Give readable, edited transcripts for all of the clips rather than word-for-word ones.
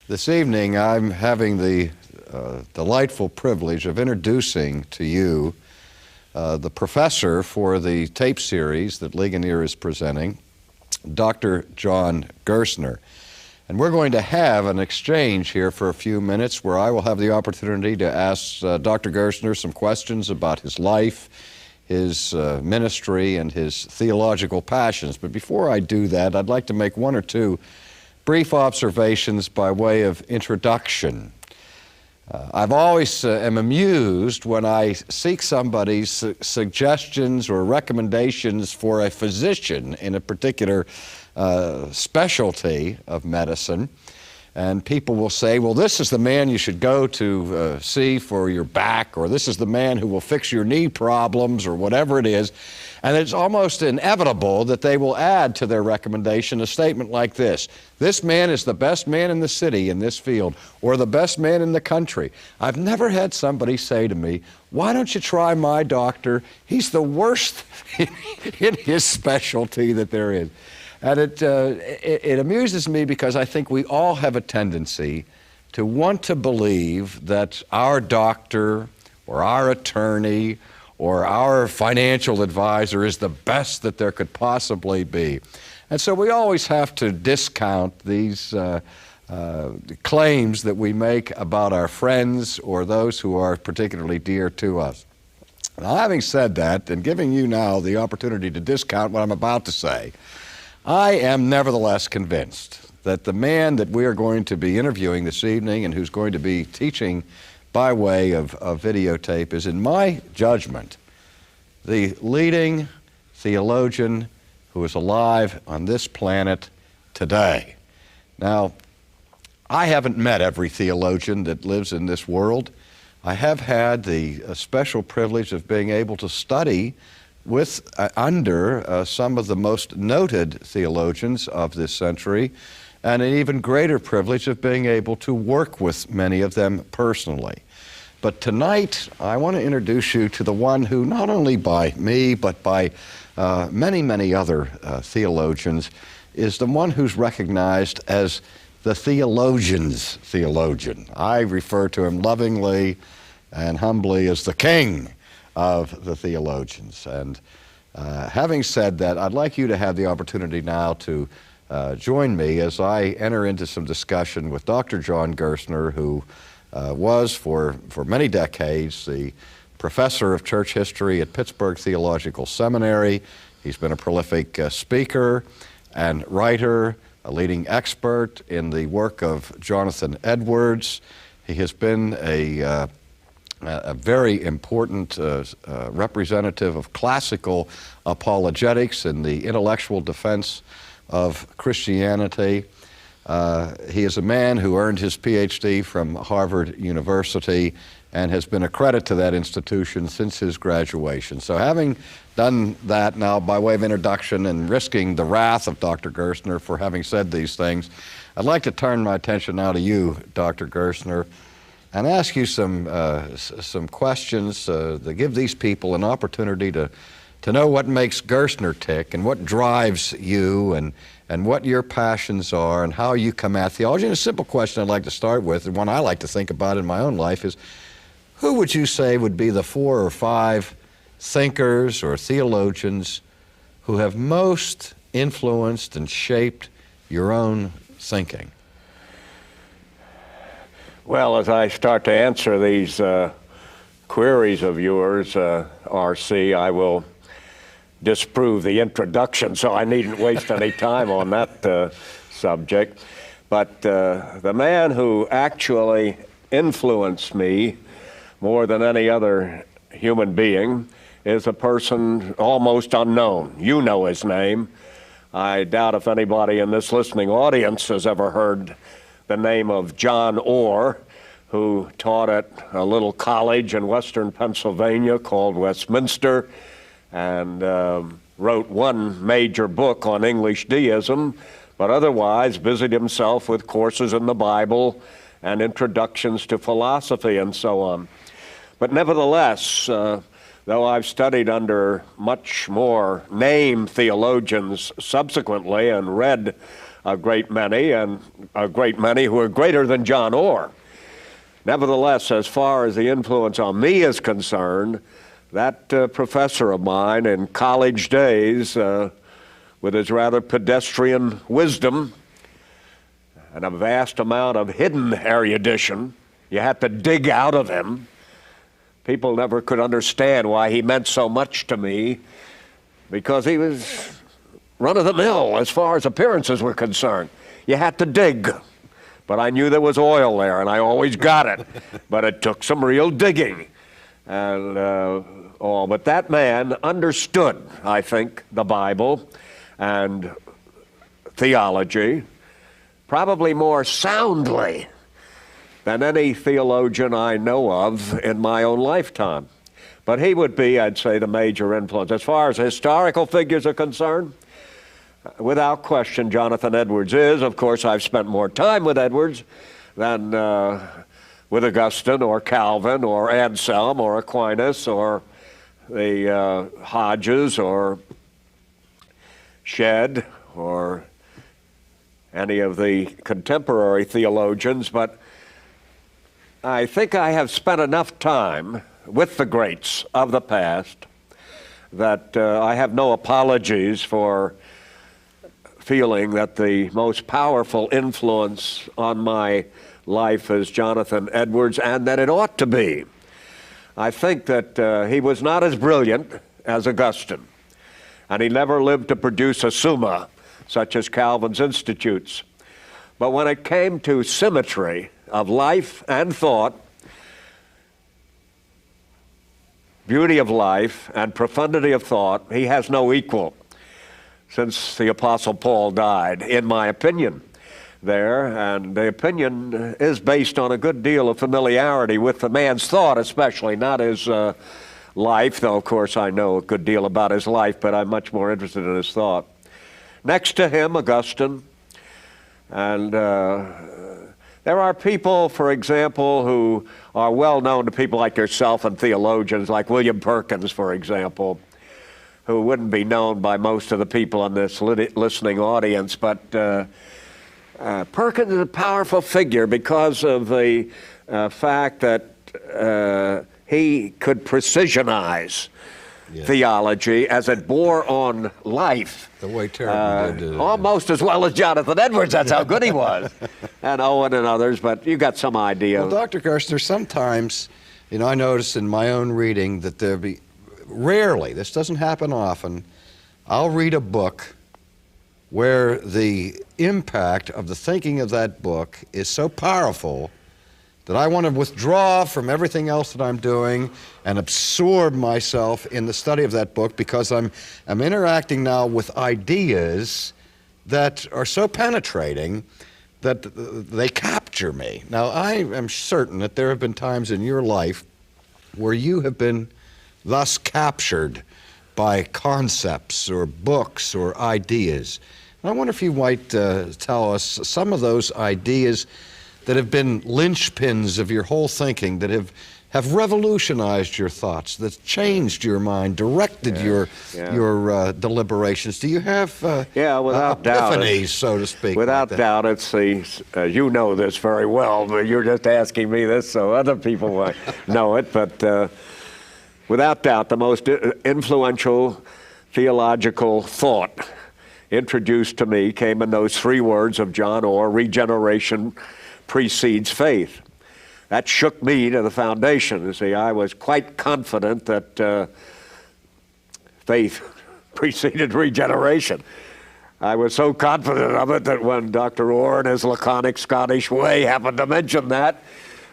This evening, I'm having the delightful privilege of introducing to you the professor for the tape series that Ligonier is presenting, Dr. John Gerstner. And we're going to have an exchange here for a few minutes where I will have the opportunity to ask Dr. Gerstner some questions about his life, his ministry, and his theological passions. But before I do that, I'd like to make one or two brief observations by way of introduction. I've always am amused when I seek somebody's suggestions or recommendations for a physician in a particular specialty of medicine, and people will say, well, this is the man you should go to see for your back, or this is the man who will fix your knee problems, or whatever it is. And it's almost inevitable that they will add to their recommendation a statement like this: this man is the best man in the city in this field, or the best man in the country. I've never had somebody say to me, why don't you try my doctor? He's the worst in his specialty that there is. And it amuses me because I think we all have a tendency to want to believe that our doctor or our attorney or our financial advisor is the best that there could possibly be. And so we always have to discount these claims that we make about our friends or those who are particularly dear to us. Now, having said that, and giving you now the opportunity to discount what I'm about to say, I am nevertheless convinced that the man that we are going to be interviewing this evening and who's going to be teaching by way of videotape is, in my judgment, the leading theologian who is alive on this planet today. Now, I haven't met every theologian that lives in this world. I have had the special privilege of being able to study under some of the most noted theologians of this century, and an even greater privilege of being able to work with many of them personally. But tonight, I want to introduce you to the one who, not only by me, but by many, many other theologians, is the one who's recognized as the theologian's theologian. I refer to him lovingly and humbly as the king of the theologians. And having said that, I'd like you to have the opportunity now to join me as I enter into some discussion with Dr. John Gerstner, who was for many decades the professor of church history at Pittsburgh Theological Seminary. He's been a prolific speaker and writer, a leading expert in the work of Jonathan Edwards. He has been a very important representative of classical apologetics in the intellectual defense of Christianity. He is a man who earned his PhD from Harvard University and has been a credit to that institution since his graduation. So having done that now by way of introduction and risking the wrath of Dr. Gerstner for having said these things, I'd like to turn my attention now to you, Dr. Gerstner, and ask you some questions that give these people an opportunity to know what makes Gerstner tick and what drives you and what your passions are and how you come at theology. And a simple question I'd like to start with, and one I like to think about in my own life, is who would you say would be the 4 or 5 thinkers or theologians who have most influenced and shaped your own thinking? Well, as I start to answer these queries of yours, R.C., I will disprove the introduction, so I needn't waste any time on that subject. But the man who actually influenced me more than any other human being is a person almost unknown. You know his name. I doubt if anybody in this listening audience has ever heard the name of John Orr, who taught at a little college in western Pennsylvania called Westminster, and wrote one major book on English deism, but otherwise busied himself with courses in the Bible and introductions to philosophy and so on. But nevertheless, though I've studied under much more named theologians subsequently and read a great many, and a great many who are greater than John Orr. Nevertheless, as far as the influence on me is concerned, that professor of mine in college days, with his rather pedestrian wisdom and a vast amount of hidden erudition, you had to dig out of him. People never could understand why he meant so much to me, because he was run-of-the-mill as far as appearances were concerned. You had to dig. But I knew there was oil there, and I always got it. But it took some real digging. And but that man understood, I think, the Bible and theology probably more soundly than any theologian I know of in my own lifetime. But he would be, I'd say, the major influence. As far as historical figures are concerned, without question, Jonathan Edwards is. Of course, I've spent more time with Edwards than with Augustine or Calvin or Anselm or Aquinas or the Hodges or Shedd or any of the contemporary theologians, but I think I have spent enough time with the greats of the past that I have no apologies for feeling that the most powerful influence on my life is Jonathan Edwards, and that it ought to be. I think that he was not as brilliant as Augustine, and he never lived to produce a summa, such as Calvin's Institutes. But when it came to symmetry of life and thought, beauty of life and profundity of thought, he has no equal since the Apostle Paul died, in my opinion there. And the opinion is based on a good deal of familiarity with the man's thought, especially, not his life, though of course I know a good deal about his life, but I'm much more interested in his thought. Next to him, Augustine. And there are people, for example, who are well known to people like yourself and theologians, like William Perkins, for example, who wouldn't be known by most of the people in this listening audience, but Perkins is a powerful figure because of the fact that he could precisionize theology as it bore on life. The way Terry did. Almost as well as Jonathan Edwards. That's how good he was. And Owen and others, but you got some idea. Well, Dr. Gerstner, sometimes, I notice in my own reading that there be, rarely, this doesn't happen often, I'll read a book where the impact of the thinking of that book is so powerful that I want to withdraw from everything else that I'm doing and absorb myself in the study of that book, because I'm interacting now with ideas that are so penetrating that they capture me. Now, I am certain that there have been times in your life where you have been thus captured by concepts or books or ideas. I wonder if you might tell us some of those ideas that have been linchpins of your whole thinking, that have revolutionized your thoughts, that changed your mind, directed your deliberations. Do you have without doubt, epiphanies, so to speak? Without doubt, it's the, you know this very well, but you're just asking me this so other people might know it, but without doubt, the most influential theological thought introduced to me came in those three words of John Orr: regeneration precedes faith. That shook me to the foundation. You see, I was quite confident that faith preceded regeneration. I was so confident of it that when Dr. Orr in his laconic Scottish way happened to mention that,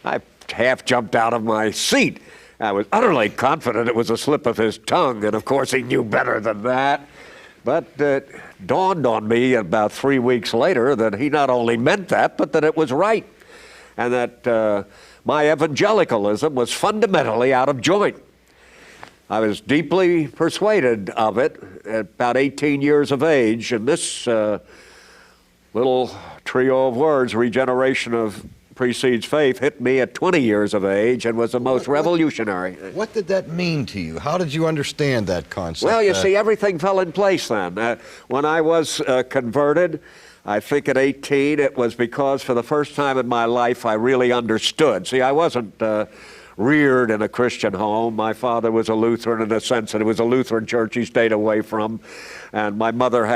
I half jumped out of my seat. I was utterly confident it was a slip of his tongue, and of course he knew better than that. But it dawned on me about 3 weeks later that he not only meant that, but that it was right, and that my evangelicalism was fundamentally out of joint. I was deeply persuaded of it at about 18 years of age, and this little trio of words, regeneration of precedes faith hit me at 20 years of age and was the most revolutionary. What did that mean to you? How did you understand that concept? Well, you see, everything fell in place then. When I was converted, I think at 18, it was because for the first time in my life I really understood. See, I wasn't reared in a Christian home. My father was a Lutheran in a sense that it was a Lutheran church he stayed away from. And my mother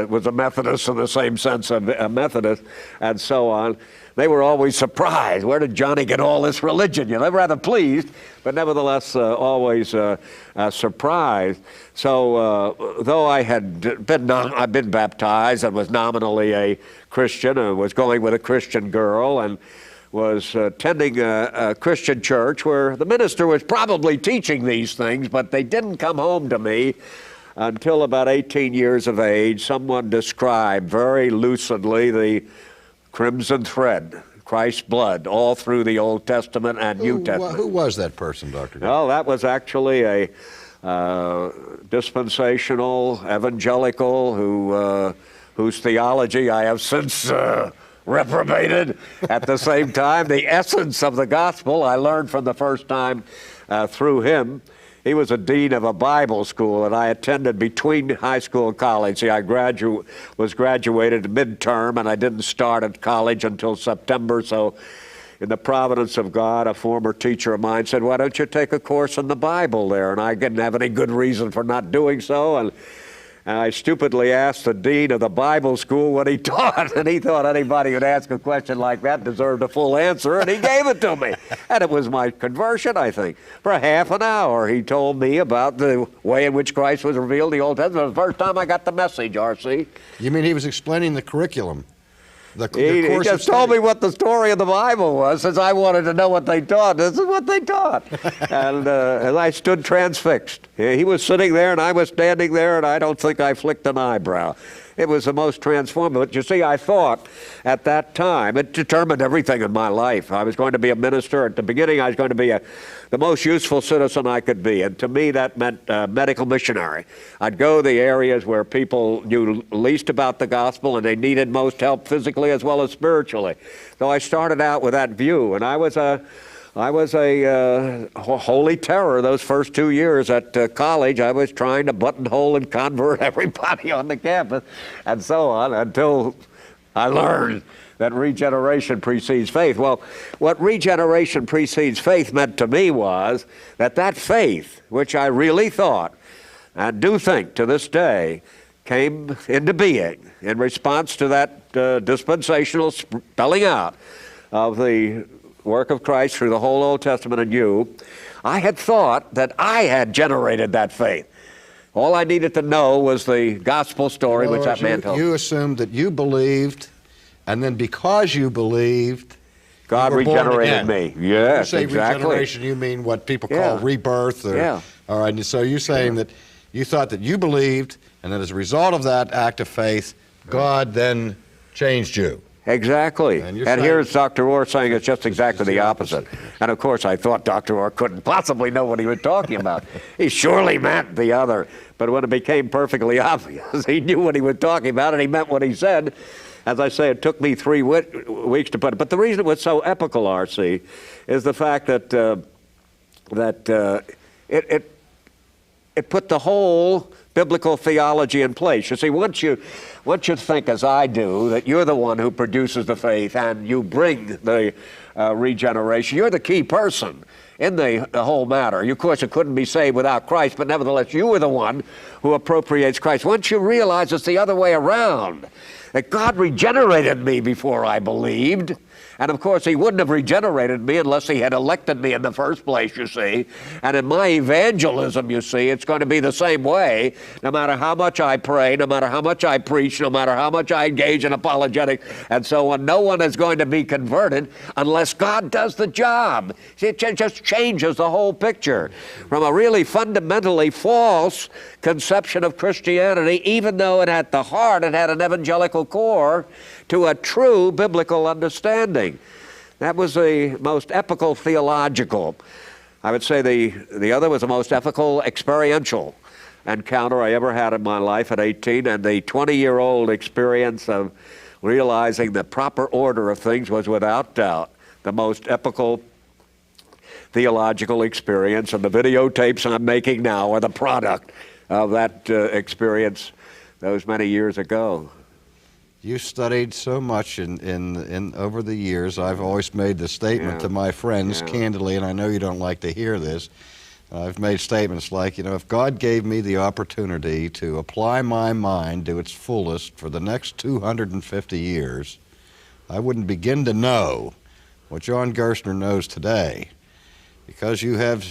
was a Methodist in the same sense of a Methodist, and so on. They were always surprised. Where did Johnny get all this religion? You know, rather pleased, but nevertheless always surprised. So though I'd been baptized and was nominally a Christian, and was going with a Christian girl, and was attending a Christian church where the minister was probably teaching these things, but they didn't come home to me until about 18 years of age. Someone described very lucidly the crimson thread, Christ's blood, all through the Old Testament and New Testament. Who was that person, Dr. Well, that was actually a dispensational evangelical whose theology I have since reprobated. At the same time, the essence of the gospel I learned from the first time through him. He was a dean of a Bible school, and I attended between high school and college. See, I was graduated midterm, and I didn't start at college until September. So in the providence of God, a former teacher of mine said, "Why don't you take a course in the Bible there?" And I didn't have any good reason for not doing so. And I stupidly asked the dean of the Bible school what he taught, and he thought anybody who'd ask a question like that deserved a full answer, and he gave it to me. And it was my conversion, I think. For half an hour, he told me about the way in which Christ was revealed in the Old Testament. It was the first time I got the message, R.C. You mean he was explaining the curriculum? He just told me what the story of the Bible was, since I wanted to know what they taught. This is what they taught. And I stood transfixed. He was sitting there, and I was standing there, and I don't think I flicked an eyebrow. It was the most transformative. But you see, I thought at that time, it determined everything in my life. I was going to be a minister. At the beginning, I was going to be the most useful citizen I could be. And to me, that meant medical missionary. I'd go to the areas where people knew least about the gospel and they needed most help physically as well as spiritually. So I started out with that view. And I was a holy terror those first 2 years at college. I was trying to buttonhole and convert everybody on the campus and so on until I learned that regeneration precedes faith. Well, what regeneration precedes faith meant to me was that faith, which I really thought and do think to this day, came into being in response to that dispensational spelling out of the work of Christ through the whole Old Testament and New. I had thought that I had generated that faith. All I needed to know was the gospel story which that man told. You assumed that you believed, and then because you believed, God regenerated me. Yes, when you say exactly. Regeneration, you mean what people call rebirth. Yeah. All right, and so you're saying that you thought that you believed, and that as a result of that act of faith, God then changed you. Exactly. And here's Dr. Orr saying it's just exactly the opposite. And of course, I thought Dr. Orr couldn't possibly know what he was talking about. He surely meant the other. But when it became perfectly obvious, he knew what he was talking about and he meant what he said. As I say, it took me 3 weeks to put it. But the reason it was so epical, R.C., is the fact that it put the whole biblical theology in place. You see, once you think, as I do, that you're the one who produces the faith and you bring the regeneration, you're the key person in the whole matter. Of course, it couldn't be saved without Christ, but nevertheless, you were the one who appropriates Christ. Once you realize it's the other way around, that God regenerated me before I believed, and of course, he wouldn't have regenerated me unless he had elected me in the first place, you see. And in my evangelism, you see, it's going to be the same way. No matter how much I pray, no matter how much I preach, no matter how much I engage in apologetics and so on, no one is going to be converted unless God does the job. See, it just changes the whole picture from a really fundamentally false conception of Christianity, even though it at the heart it had an evangelical core, to a true biblical understanding. That was the most epical theological. I would say the other was the most epical experiential encounter I ever had in my life at 18, and the 20-year-old experience of realizing the proper order of things was without doubt the most epical theological experience, and the videotapes I'm making now are the product of that experience those many years ago. You studied so much in over the years. I've always made the statement to my friends candidly, and I know you don't like to hear this. I've made statements like, if God gave me the opportunity to apply my mind to its fullest for the next 250 years, I wouldn't begin to know what John Gerstner knows today, because you have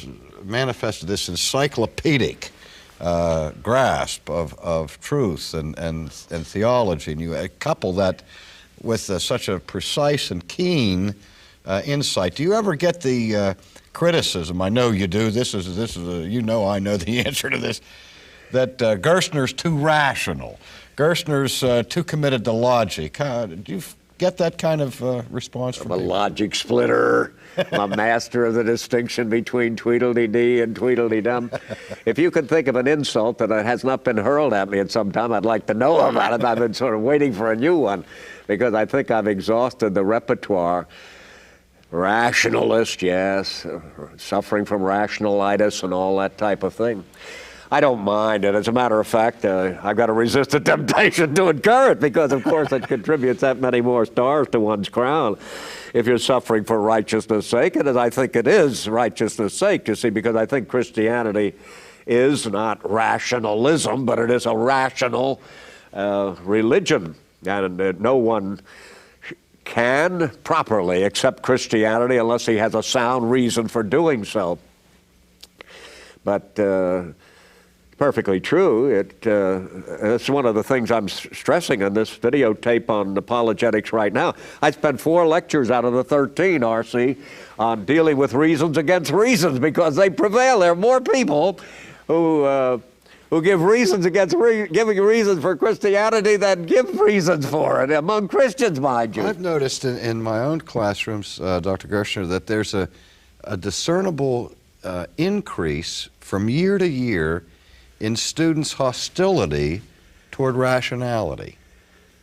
manifested this encyclopedic grasp of truth and theology, and you couple that with such a precise and keen insight. Do you ever get the criticism? I know you do. This is I know the answer to this. That Gerstner's too rational. Gerstner's too committed to logic. Do you get that kind of response from I'm a people? logic splitter. I'm a master of the distinction between Tweedledee and Tweedledee-dum. If you could think of an insult that has not been hurled at me in some time, I'd like to know about it. I've been sort of waiting for a new one, because I think I've exhausted the repertoire. Rationalist, yes, suffering from rationalitis and all that type of thing. I don't mind it. As a matter of fact, I've got to resist the temptation to incur it, because, of course, it contributes that many more stars to one's crown if you're suffering for righteousness' sake. And as I think it is righteousness' sake, you see, because I think Christianity is not rationalism, but it is a rational religion. And no one can properly accept Christianity unless he has a sound reason for doing so. But perfectly true. It's one of the things I'm stressing in this videotape on apologetics right now. I spent 4 lectures out of the 13, R.C., on dealing with reasons against reasons, because they prevail. There are more people who give reasons against giving reasons for Christianity than give reasons for it, among Christians, mind you. I've noticed in my own classrooms, Dr. Gerstner, that there's a discernible increase from year to year in students' hostility toward rationality.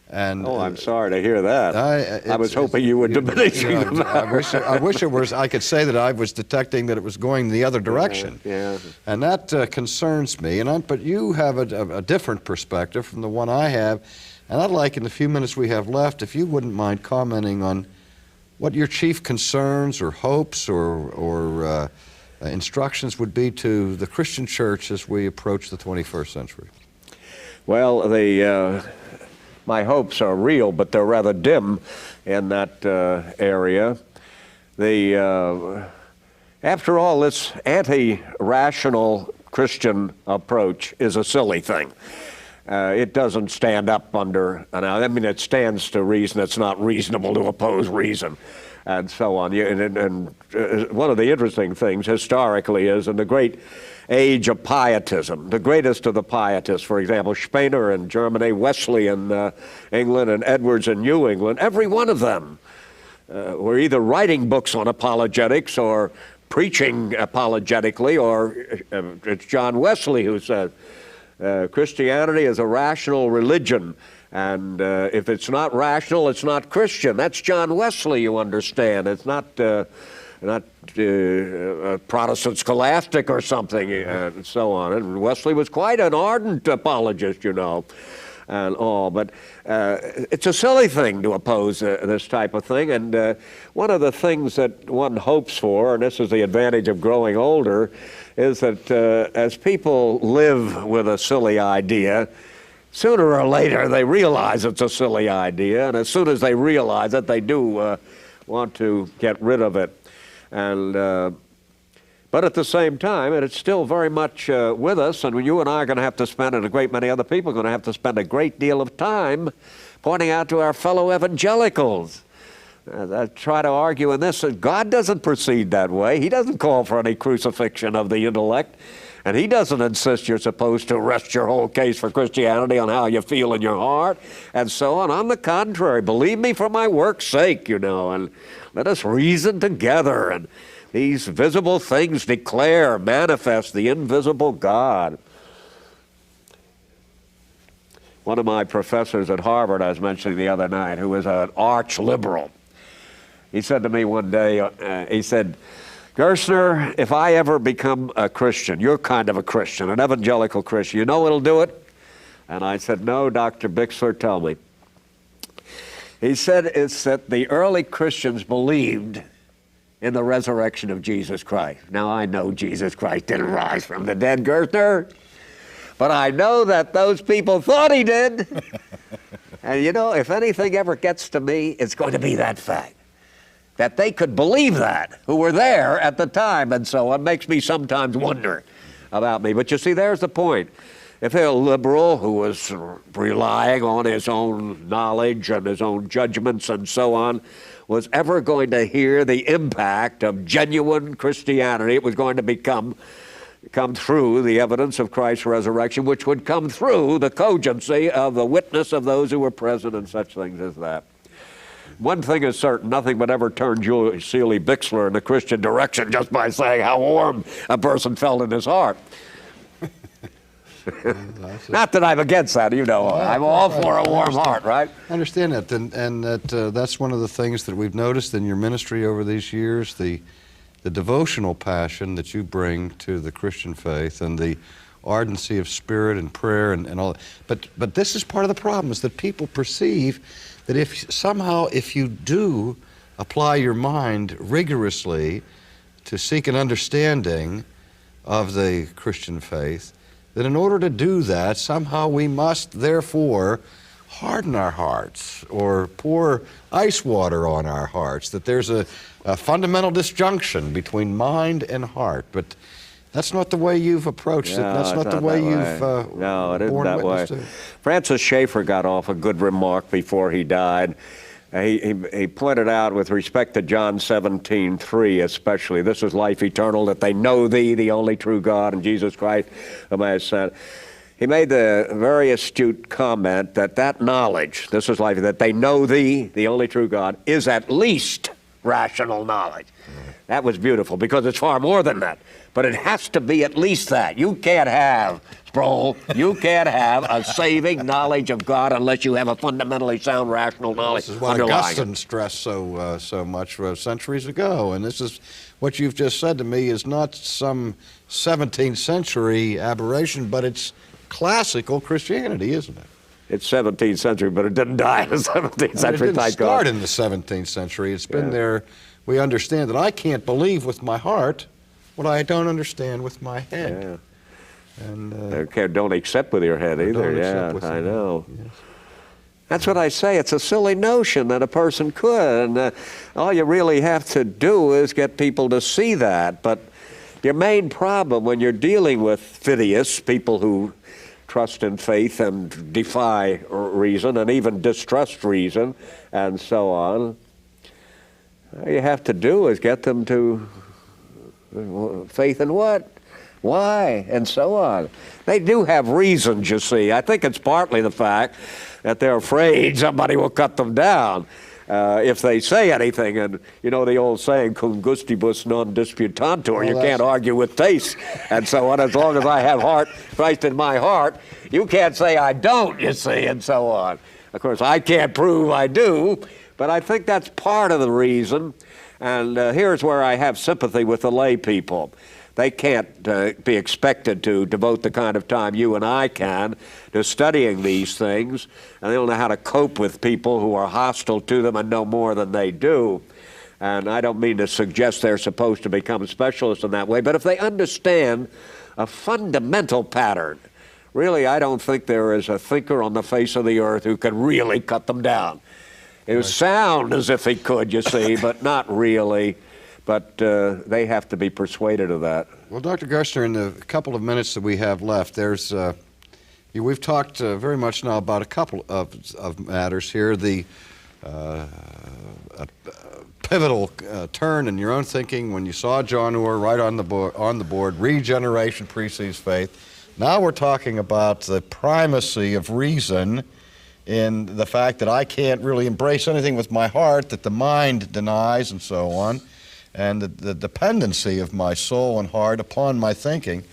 And I'm sorry to hear that. I was hoping you would diminish them. I wish it was. I could say that I was detecting that it was going the other direction. Yeah. And that concerns me. But you have a different perspective from the one I have. And I'd like, in the few minutes we have left, if you wouldn't mind commenting on what your chief concerns or hopes or instructions would be to the Christian church as we approach the 21st century. Well, my hopes are real, but they're rather dim in that area. After all, this anti-rational Christian approach is a silly thing. It doesn't stand up under, it stands to reason. It's not reasonable to oppose reason, and so on. And one of the interesting things historically is, in the great age of pietism, the greatest of the pietists, for example, Spener in Germany, Wesley in England, and Edwards in New England, every one of them were either writing books on apologetics or preaching apologetically, or it's John Wesley who said, Christianity is a rational religion, and if it's not rational, it's not Christian. That's John Wesley, you understand. It's not Protestant scholastic or something, and so on. And Wesley was quite an ardent apologist, and all. But it's a silly thing to oppose this type of thing. And one of the things that one hopes for, and this is the advantage of growing older, is that as people live with a silly idea, sooner or later they realize it's a silly idea. And as soon as they realize it, they do want to get rid of it. And but at the same time, and it's still very much with us, and you and I are going to have to spend, and a great many other people are going to have to spend a great deal of time pointing out to our fellow evangelicals. I try to argue in this that God doesn't proceed that way. He doesn't call for any crucifixion of the intellect, and He doesn't insist you're supposed to rest your whole case for Christianity on how you feel in your heart, and so on. On the contrary, believe me for my work's sake, and let us reason together, and these visible things declare, manifest the invisible God. one of my professors at Harvard I was mentioning the other night, who was an arch liberal, he said to me one day, he said, Gerstner, if I ever become a Christian, you're kind of a Christian, an evangelical Christian, you know what'll do it? And I said, no, Dr. Bixler, tell me. He said it's that the early Christians believed in the resurrection of Jesus Christ. Now, I know Jesus Christ didn't rise from the dead, Gerstner, but I know that those people thought he did. And you know, if anything ever gets to me, it's going to be that fact, that they could believe that, who were there at the time, and so on. Makes me sometimes wonder about me. But you see, there's the point. If a liberal who was relying on his own knowledge and his own judgments and so on was ever going to hear the impact of genuine Christianity, it was going to come through the evidence of Christ's resurrection, which would come through the cogency of the witness of those who were present and such things as that. One thing is certain, nothing would ever turn Julius Seeley Bixler in the Christian direction just by saying how warm a person felt in his heart. Not that I'm against that, you know. I'm all for a warm heart, right? I understand that, and that's one of the things that we've noticed in your ministry over these years, the devotional passion that you bring to the Christian faith and the ardency of spirit and prayer and all. But this is part of the problem, is that people perceive that if you do apply your mind rigorously to seek an understanding of the Christian faith, that in order to do that, somehow we must therefore harden our hearts or pour ice water on our hearts, that there's a fundamental disjunction between mind and heart. But that's not the way you've approached it. That's not the way you've no, it isn't that way. Francis Schaeffer got off a good remark before he died. He pointed out with respect to John 17:3 especially, this is life eternal, that they know thee, the only true God, and Jesus Christ, whom I have sent. He made the very astute comment that knowledge, this is life, that they know thee, the only true God, is at least rational knowledge. That was beautiful, because it's far more than that. But it has to be at least that. You can't have, Sproul, you can't have a saving knowledge of God unless you have a fundamentally sound rational knowledge. This is what Augustine stressed so much centuries ago. And this is what you've just said to me is not some 17th century aberration, but it's classical Christianity, isn't it? It's 17th century, but it didn't die in the 17th century. It didn't start in the 17th century. It's been there. We understand that I can't believe with my heart what I don't understand with my head. Yeah. And don't accept with your head either. Yeah, I know. Yes. That's what I say. It's a silly notion that a person could. And all you really have to do is get people to see that. But your main problem when you're dealing with fideists, people who trust in faith and defy reason and even distrust reason and so on, all you have to do is get them to faith in what? Why? And so on. They do have reasons, you see. I think it's partly the fact that they're afraid somebody will cut them down if they say anything. And you know the old saying, cum gustibus non disputantur, you can't argue with taste and so on. As long as I have Christ in my heart, you can't say I don't, you see, and so on. Of course, I can't prove I do, but I think that's part of the reason. And here's where I have sympathy with the lay people. They can't be expected to devote the kind of time you and I can to studying these things, and they don't know how to cope with people who are hostile to them and know more than they do. And I don't mean to suggest they're supposed to become specialists in that way, but if they understand a fundamental pattern, really I don't think there is a thinker on the face of the earth who can really cut them down. It would sound as if he could, you see, but not really. But they have to be persuaded of that. Well, Dr. Gerstner, in the couple of minutes that we have left, we've talked very much now about a couple of matters here. The pivotal turn in your own thinking when you saw John Orr right on the board, regeneration precedes faith. Now we're talking about the primacy of reason in the fact that I can't really embrace anything with my heart that the mind denies and so on, and the dependency of my soul and heart upon my thinking,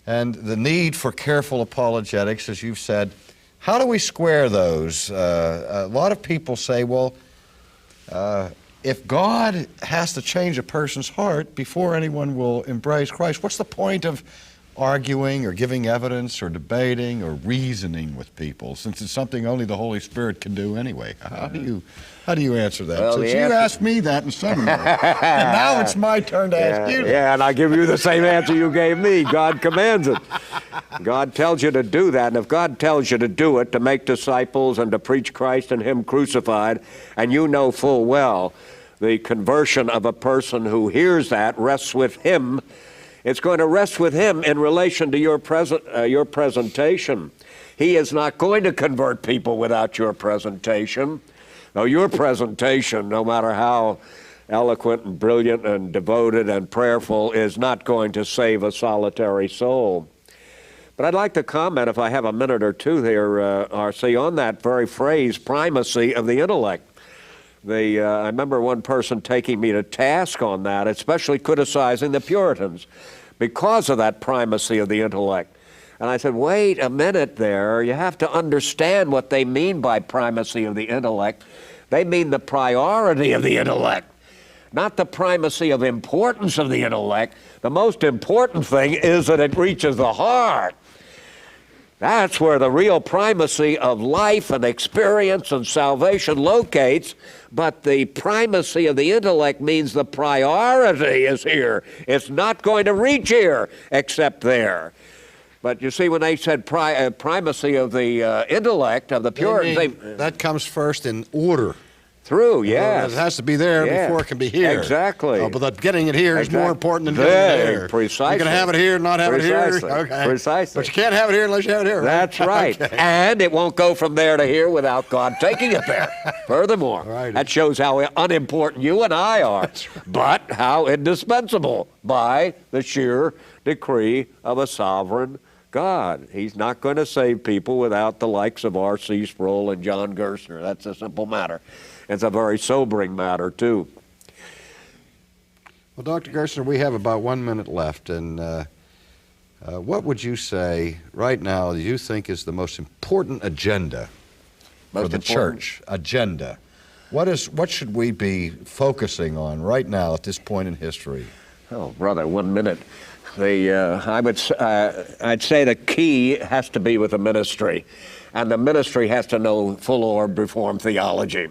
and the need for careful apologetics, as you've said, How do we square those? A lot of people say, well, if God has to change a person's heart before anyone will embrace Christ, what's the point of arguing or giving evidence or debating or reasoning with people, since it's something only the Holy Spirit can do anyway? How do you answer that? Well, Since you asked me that in seminary, and now it's my turn to ask you that. Yeah, and I give you the same answer you gave me. God commands it. God tells you to do that, and if God tells you to do it, to make disciples and to preach Christ and Him crucified, and you know full well the conversion of a person who hears that rests with Him, it's going to rest with Him in relation to your presentation. He is not going to convert people without your presentation. Now, your presentation, no matter how eloquent and brilliant and devoted and prayerful, is not going to save a solitary soul. But I'd like to comment, if I have a minute or two here, R.C., on that very phrase, primacy of the intellect. I remember one person taking me to task on that, especially criticizing the Puritans because of that primacy of the intellect. And I said, wait a minute there. You have to understand what they mean by primacy of the intellect. They mean the priority of the intellect, not the primacy of importance of the intellect. The most important thing is that it reaches the heart. That's where the real primacy of life and experience and salvation locates, but the primacy of the intellect means the priority is here. It's not going to reach here except there. But you see, when they said primacy of the intellect, of the Puritans, that comes first in order. Through, yes. It has to be there before it can be here. Exactly. But getting it here is more important than getting it here. Precisely. You can have it here and not have it here. Okay. Precisely. But you can't have it here unless you have it here. Right? That's right. Okay. And it won't go from there to here without God taking it there. Furthermore, that shows how unimportant you and I are, but how indispensable by the sheer decree of a sovereign God. He's not going to save people without the likes of R.C. Sproul and John Gerstner. That's a simple matter. It's a very sobering matter, too. Well, Dr. Gerstner, we have about 1 minute left, and what would you say right now that you think is the most important agenda for the church? Agenda. What should we be focusing on right now at this point in history? Oh, brother, 1 minute. I'd say the key has to be with the ministry, and the ministry has to know full-orbed Reformed theology.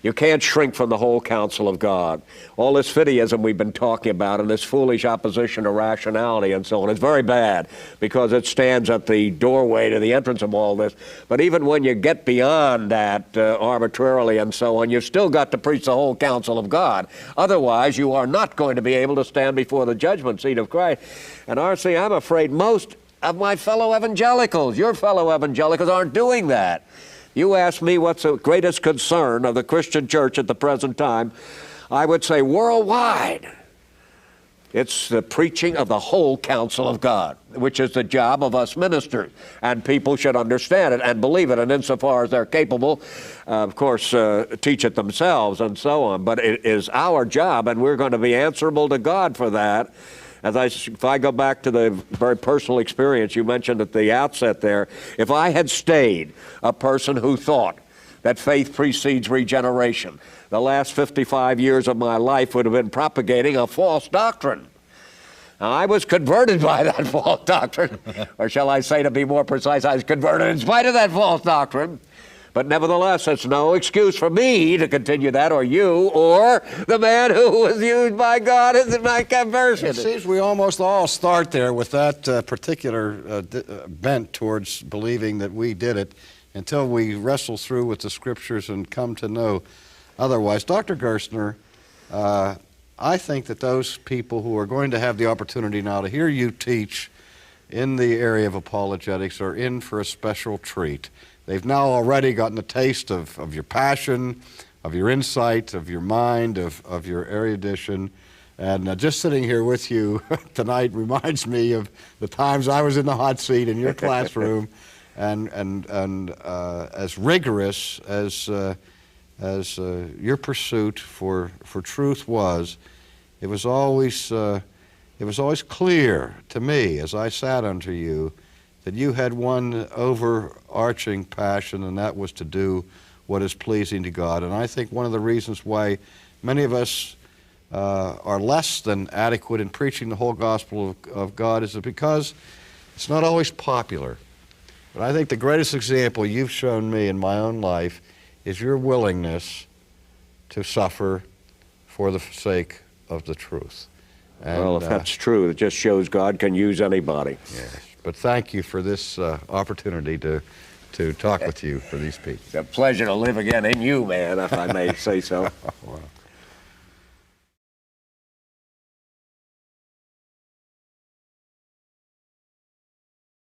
You can't shrink from the whole counsel of God. All this fideism we've been talking about and this foolish opposition to rationality and so on is very bad because it stands at the doorway to the entrance of all this. But even when you get beyond that arbitrarily and so on, you've still got to preach the whole counsel of God. Otherwise, you are not going to be able to stand before the judgment seat of Christ. And R.C., I'm afraid most of my fellow evangelicals, your fellow evangelicals, aren't doing that. You ask me what's the greatest concern of the Christian church at the present time, I would say worldwide. It's the preaching of the whole counsel of God, which is the job of us ministers. And people should understand it and believe it. And insofar as they're capable, of course, teach it themselves and so on. But it is our job, and we're going to be answerable to God for that. If I go back to the very personal experience you mentioned at the outset there, if I had stayed a person who thought that faith precedes regeneration, the last 55 years of my life would have been propagating a false doctrine. Now, I was converted by that false doctrine, or shall I say, to be more precise, I was converted in spite of that false doctrine. But nevertheless, it's no excuse for me to continue that, or you, or the man who was used by God as my conversion. It seems we almost all start there with that particular bent towards believing that we did it until we wrestle through with the Scriptures and come to know otherwise. Dr. Gerstner, I think that those people who are going to have the opportunity now to hear you teach in the area of apologetics are in for a special treat. They've now already gotten a taste of your passion, of your insight, of your mind, of your erudition. And just sitting here with you tonight reminds me of the times I was in the hot seat in your classroom, and as rigorous as your pursuit for truth was, it was always clear to me as I sat under you that you had one overarching passion, and that was to do what is pleasing to God. And I think one of the reasons why many of us are less than adequate in preaching the whole gospel of God is because it's not always popular. But I think the greatest example you've shown me in my own life is your willingness to suffer for the sake of the truth. And, well, if that's true, it just shows God can use anybody. Yes. But thank you for this opportunity to talk with you for these people. It's a pleasure to live again in you, man, if I may say so. Well.